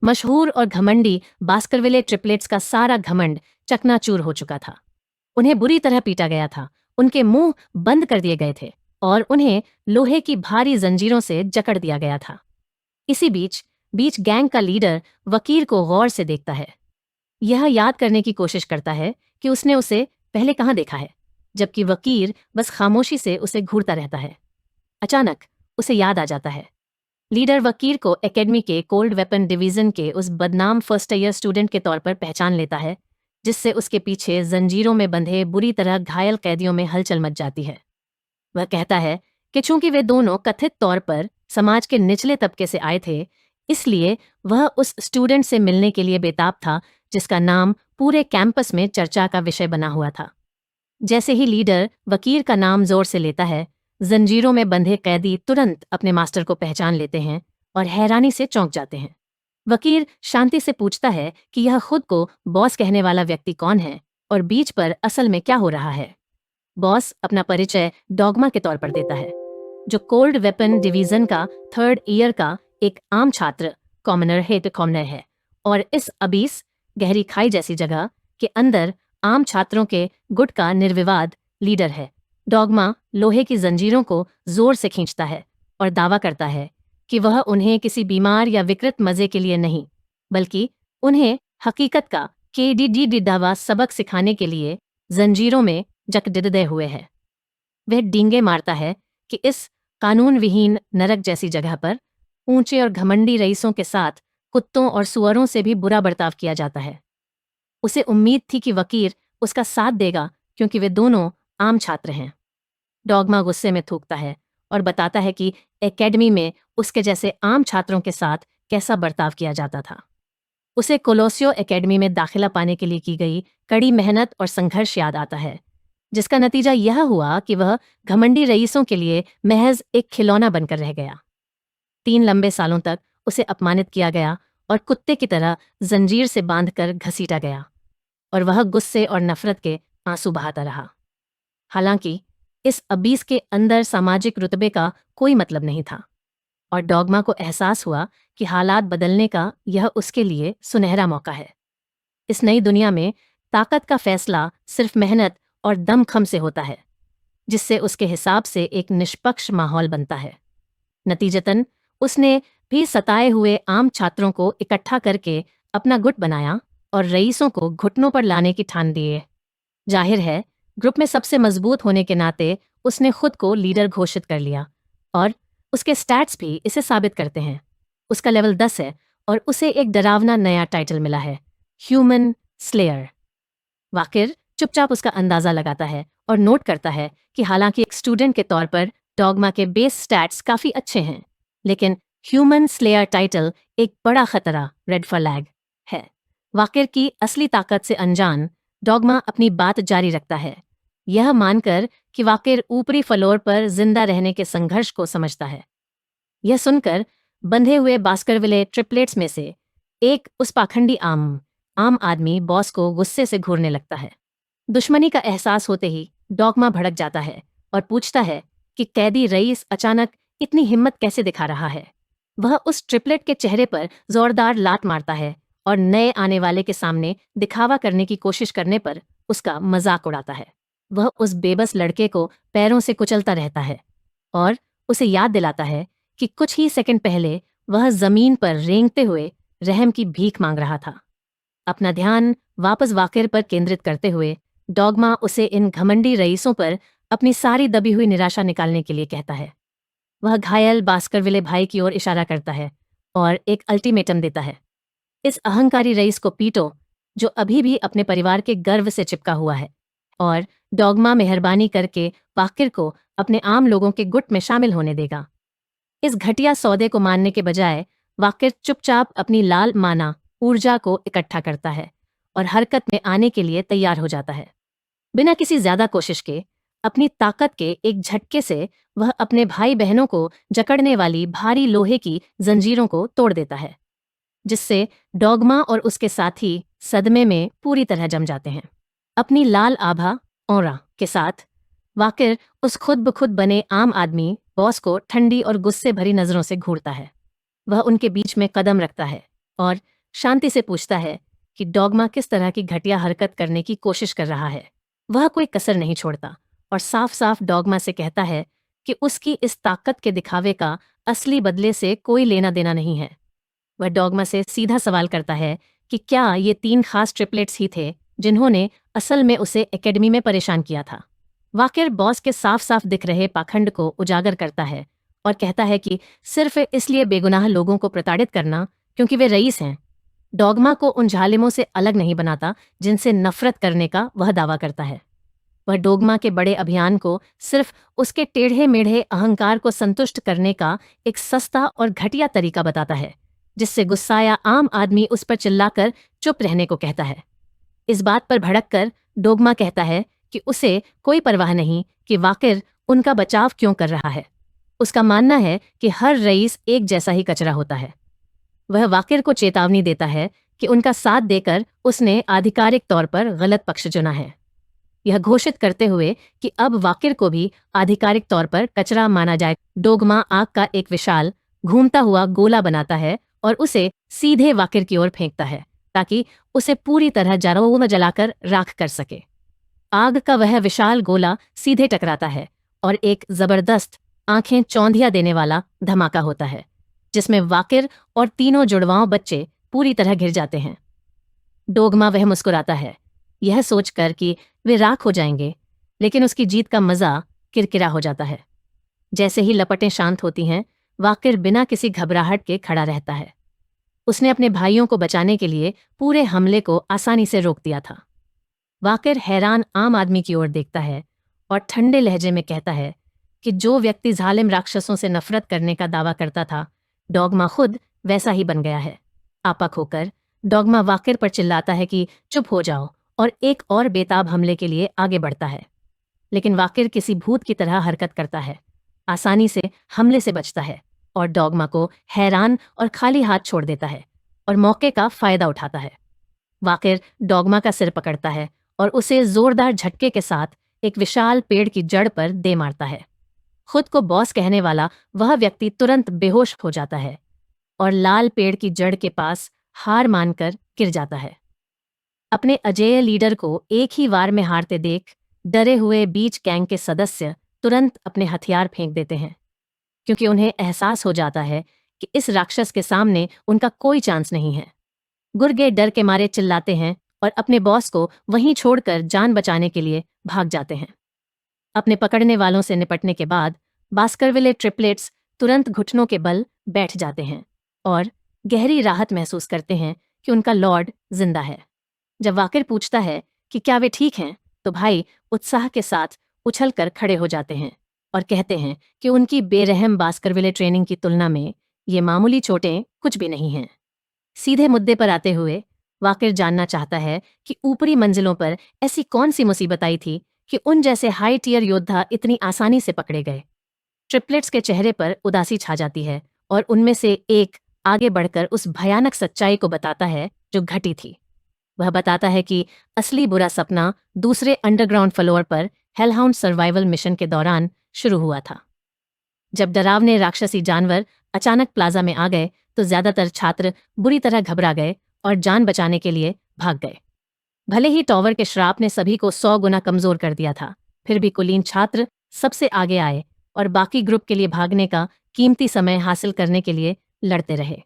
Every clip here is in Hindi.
मशहूर और घमंडी बास्करविले ट्रिपलेट्स का सारा घमंड चकनाचूर हो चुका था। उन्हें बुरी तरह पीटा गया था, उनके मुंह बंद कर दिए गए थे और उन्हें लोहे की भारी जंजीरों से जकड़ दिया गया था। इसी बीच बीच गैंग का लीडर वकीर को गौर से देखता है। यह याद करने की कोशिश करता है कि उसने उसे पहले कहाँ देखा है, जबकि वकीर बस खामोशी से उसे घूरता रहता है। अचानक उसे याद आ जाता है। लीडर वकीर को एकेडमी के कोल्ड वेपन डिवीजन के उस बदनाम फर्स्ट ईयर स्टूडेंट के तौर पर पहचान लेता है, जिससे उसके पीछे जंजीरों में बंधे बुरी तरह घायल कैदियों में हलचल मच जाती है। वह कहता है कि चूंकि वे दोनों कथित तौर पर समाज के निचले तबके से आए थे, इसलिए वह उस स्टूडेंट से मिलने के लिए बेताब था जिसका नाम पूरे कैंपस में चर्चा का विषय बना हुआ था। जैसे ही लीडर वकीर का नाम जोर से लेता है, जंजीरों में बंधे कैदी तुरंत अपने मास्टर को पहचान लेते हैं और हैरानी से चौंक जाते हैं। वकीर शांति से पूछता है कि यह खुद को बॉस कहने वाला व्यक्ति कौन है और बीच पर असल में क्या हो रहा है। बॉस अपना परिचय डॉगमा के तौर पर देता है, जो कोल्ड वेपन डिवीजन का थर्ड ईयर का एक आम छात्र कॉमनर हेड कॉमनर है और इस अबीस गहरी खाई जैसी जगह के अंदर आम छात्रों के गुट का निर्विवाद लीडर है। डॉगमा लोहे की जंजीरों को जोर से खींचता है और दावा करता है कि वह उन्हें किसी बीमार या विकृत मजे के लिए नहीं, बल्कि उन्हें हकीकत का केडीडी सबक सिखाने के लिए जंजीरों में जकड़े हुए है। वह डींगे मारता है कि इस कानून विहीन नरक जैसी जगह पर ऊंचे और घमंडी रईसों के साथ कुत्तों और सुअरों से भी बुरा बर्ताव किया जाता है। उसे उम्मीद थी कि वकीर उसका साथ देगा क्योंकि वे दोनों आम छात्र हैं। डॉगमा गुस्से में थूकता है और बताता है कि एकेडमी में उसके जैसे आम छात्रों के साथ कैसा बर्ताव किया जाता था। उसे कोलोसियो एकेडमी में दाखिला पाने के लिए की गई कड़ी मेहनत और संघर्ष याद आता है, जिसका नतीजा यह हुआ कि वह घमंडी रईसों के लिए महज एक खिलौना बनकर रह गया। 3 लंबे सालों तक उसे अपमानित किया गया और कुत्ते की तरह जंजीर से बांधकर घसीटा गया और वह गुस्से और नफरत के आंसू बहाता रहा। हालांकि इस अबीस के अंदर सामाजिक रुतबे का कोई मतलब नहीं था और डॉगमा को एहसास हुआ कि हालात बदलने का यह उसके लिए सुनहरा मौका है। इस नई दुनिया में ताकत का फैसला सिर्फ मेहनत और दमखम से होता है, जिससे उसके हिसाब से एक निष्पक्ष माहौल बनता है। नतीजतन उसने भी सताए हुए आम छात्रों को इकट्ठा करके अपना गुट बनाया और रईसों को घुटनों पर लाने की ठान दिए। जाहिर है, ग्रुप में सबसे मजबूत होने के नाते उसने खुद को लीडर घोषित कर लिया और उसके स्टैट्स भी इसे साबित करते हैं। उसका लेवल 10 है और उसे एक डरावना नया टाइटल मिला है, ह्यूमन स्लेयर। वाकिर चुपचाप उसका अंदाजा लगाता है और नोट करता है कि हालांकि एक स्टूडेंट के तौर पर डॉगमा के बेस स्टैट्स काफी अच्छे हैं, लेकिन ह्यूमन स्लेयर टाइटल एक बड़ा खतरा, रेड फ्लैग है। वाकिर की असली ताकत से अनजान डॉगमा अपनी बात जारी रखता है, यह मानकर कि वाकिर ऊपरी फ्लोर पर जिंदा रहने के संघर्ष को समझता है। यह सुनकर बंधे हुए बास्करविले ट्रिपलेट्स में से एक उस पाखंडी आम आदमी बॉस को गुस्से से घूरने लगता है। दुश्मनी का एहसास होते ही डॉगमा भड़क जाता है और पूछता है कि कैदी रईस अचानक इतनी हिम्मत कैसे दिखा रहा है। वह उस ट्रिपलेट के चेहरे पर जोरदार लात मारता है और नए आने वाले के सामने दिखावा करने की कोशिश करने पर उसका मजाक उड़ाता है। वह उस बेबस लड़के को पैरों से कुचलता रहता है और उसे याद दिलाता है कि कुछ ही सेकंड पहले वह जमीन पर रेंगते हुए रहम की भीख मांग रहा था। अपना ध्यान वापस वाकिर पर केंद्रित करते हुए डॉगमा उसे इन घमंडी रईसों पर अपनी सारी दबी हुई निराशा निकालने के लिए कहता है। वह घायल बास्करविले भाई की ओर इशारा करता है और एक अल्टीमेटम देता है, इस अहंकारी रईस को पीटो जो अभी भी अपने परिवार के गर्व से चिपका हुआ है। और डॉगमा मेहरबानी करके वाकिर को अपने आम लोगों के गुट में शामिल होने देगा। इस घटिया सौदे को मानने के बजाय वाकिर चुपचाप अपनी लाल माना ऊर्जा को इकट्ठा करता है और हरकत में आने के लिए तैयार हो जाता है। बिना किसी ज्यादा कोशिश के अपनी ताकत के एक झटके से वह अपने भाई बहनों को जकड़ने वाली भारी लोहे की जंजीरों को तोड़ देता है, जिससे डॉगमा और उसके साथी सदमे में पूरी तरह जम जाते हैं। अपनी लाल आभा औरा के साथ वाकिर उस खुद ब खुद बने आम आदमी बॉस को ठंडी और गुस्से भरी नजरों से घूरता है। वह उनके बीच में कदम रखता है और शांति से पूछता है कि डॉगमा किस तरह की घटिया हरकत करने की कोशिश कर रहा है। वह कोई कसर नहीं छोड़ता और साफ साफ डॉगमा से कहता है कि उसकी इस ताकत के दिखावे का असली बदले से कोई लेना देना नहीं है। वह डॉगमा से सीधा सवाल करता है कि क्या ये 3 खास ट्रिपलेट्स ही थे जिन्होंने असल में उसे एकेडमी में परेशान किया था। वाकिर बॉस के साफ साफ दिख रहे पाखंड को उजागर करता है और कहता है कि सिर्फ इसलिए बेगुनाह लोगों को प्रताड़ित करना क्योंकि वे रईस हैं, डॉगमा को उन जालिमों से अलग नहीं बनाता जिनसे नफरत करने का वह दावा करता है। वह डोगमा के बड़े अभियान को सिर्फ उसके टेढ़े मेढ़े अहंकार को संतुष्ट करने का एक सस्ता और घटिया तरीका बताता है, जिससे गुस्साया आम आदमी उस पर चिल्लाकर चुप रहने को कहता है। इस बात पर भड़क कर डोगमा कहता है कि उसे कोई परवाह नहीं कि वाकिर उनका बचाव क्यों कर रहा है। उसका मानना है कि हर रईस एक जैसा ही कचरा होता है। वह वाकिर को चेतावनी देता है कि उनका साथ देकर उसने आधिकारिक तौर पर गलत पक्ष चुना है, यह घोषित करते हुए कि अब वाकिर को भी आधिकारिक तौर पर कचरा माना जाए। डोगमा आग का एक विशाल घूमता हुआ गोला बनाता है और उसे सीधे वाकिर की ओर फेंकता है ताकि उसे पूरी तरह जरों में जलाकर राख कर सके। आग का वह विशाल गोला सीधे टकराता है और एक जबरदस्त आंखें चौंधिया देने वाला धमाका होता है, जिसमें वाकिर और तीनों जुड़वाओं बच्चे पूरी तरह घिर जाते हैं। डोगमा वह मुस्कुराता है, यह सोचकर कि वे राख हो जाएंगे, लेकिन उसकी जीत का मजा किरकिरा हो जाता है। जैसे ही लपटें शांत होती हैं, वाकिर बिना किसी घबराहट के खड़ा रहता है। उसने अपने भाइयों को बचाने के लिए पूरे हमले को आसानी से रोक दिया था। वाकिर हैरान आम आदमी की ओर देखता है और ठंडे लहजे में कहता है कि जो व्यक्ति जालिम राक्षसों से नफरत करने का दावा करता था, डॉगमा खुद वैसा ही बन गया है। आपक होकर डॉगमा वाकिर पर चिल्लाता है कि चुप हो जाओ और एक और बेताब हमले के लिए आगे बढ़ता है। लेकिन वाकिर किसी भूत की तरह हरकत करता है, आसानी से हमले से बचता है और डॉगमा को हैरान और खाली हाथ छोड़ देता है और मौके का फायदा उठाता है। वाकिर डॉगमा का सिर पकड़ता है और उसे जोरदार झटके के साथ एक विशाल पेड़ की जड़ पर दे मारता है। खुद को बॉस कहने वाला वह व्यक्ति तुरंत बेहोश हो जाता है और लाल पेड़ की जड़ के पास हार मानकर गिर जाता है। अपने अजेय लीडर को एक ही वार में हारते देख डरे हुए बीच गैंग के सदस्य तुरंत अपने हथियार फेंक देते हैं, क्योंकि उन्हें एहसास हो जाता है कि इस राक्षस के सामने उनका कोई चांस नहीं है। गुर्गे डर के मारे चिल्लाते हैं और अपने बॉस को वहीं छोड़कर जान बचाने के लिए भाग जाते हैं। अपने पकड़ने वालों से निपटने के बाद बास्करविले ट्रिपलेट्स तुरंत घुटनों के बल बैठ जाते हैं और गहरी राहत महसूस करते हैं कि उनका लॉर्ड जिंदा है। जब वाकिर पूछता है कि क्या वे ठीक हैं, तो भाई उत्साह के साथ उछलकर खड़े हो जाते हैं और कहते हैं कि उनकी बेरहम बास्करविले ट्रेनिंग की तुलना में ये मामूली चोटें कुछ भी नहीं हैं। सीधे मुद्दे पर आते हुए वाकिर जानना चाहता है कि ऊपरी मंजिलों पर ऐसी कौन सी मुसीबत आई थी कि उन जैसे हाई टियर योद्धा इतनी आसानी से पकड़े गए। ट्रिपलेट्स के चेहरे पर उदासी छा जाती है और उनमें से एक आगे बढ़कर उस भयानक सच्चाई को बताता है जो घटी थी। वह बताता है कि असली बुरा सपना दूसरे अंडरग्राउंड फ्लोर पर हेलहाउंड सर्वाइवल मिशन के दौरान शुरू हुआ था। जब डरावने राक्षसी जानवर अचानक प्लाजा में आ गए तो ज्यादातर छात्र बुरी तरह घबरा गए और जान बचाने के लिए भाग गए। भले ही टॉवर के श्राप ने सभी को 100 गुना कमजोर कर दिया था, फिर भी कुलीन छात्र सबसे आगे आए और बाकी ग्रुप के लिए भागने का कीमती समय हासिल करने के लिए लड़ते रहे।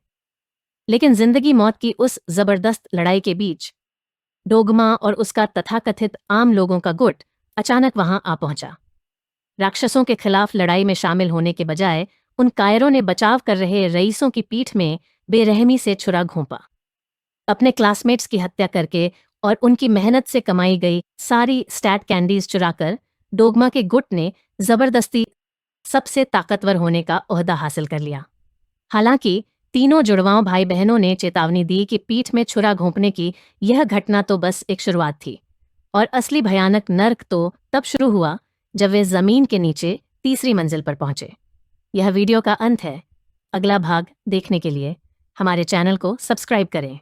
लेकिन जिंदगी मौत की उस जबरदस्त लड़ाई के बीच डोगमा और उसका तथाकथित आम लोगों का गुट अचानक वहां आ पहुंचा। राक्षसों के खिलाफ लड़ाई में शामिल होने के बजाय उन कायरों ने बचाव कर रहे रईसों की पीठ में बेरहमी से छुरा घोंपा। अपने क्लासमेट्स की हत्या करके और उनकी मेहनत से कमाई गई सारी स्टैट कैंडीज चुराकर डोगमा के गुट ने जबरदस्ती सबसे ताकतवर होने का ओहदा हासिल कर लिया। हालांकि तीनों जुड़वाओं भाई बहनों ने चेतावनी दी कि पीठ में छुरा घोंपने की यह घटना तो बस एक शुरुआत थी और असली भयानक नर्क तो तब शुरू हुआ जब वे जमीन के नीचे तीसरी मंजिल पर पहुंचे। यह वीडियो का अंत है। अगला भाग देखने के लिए हमारे चैनल को सब्सक्राइब करें।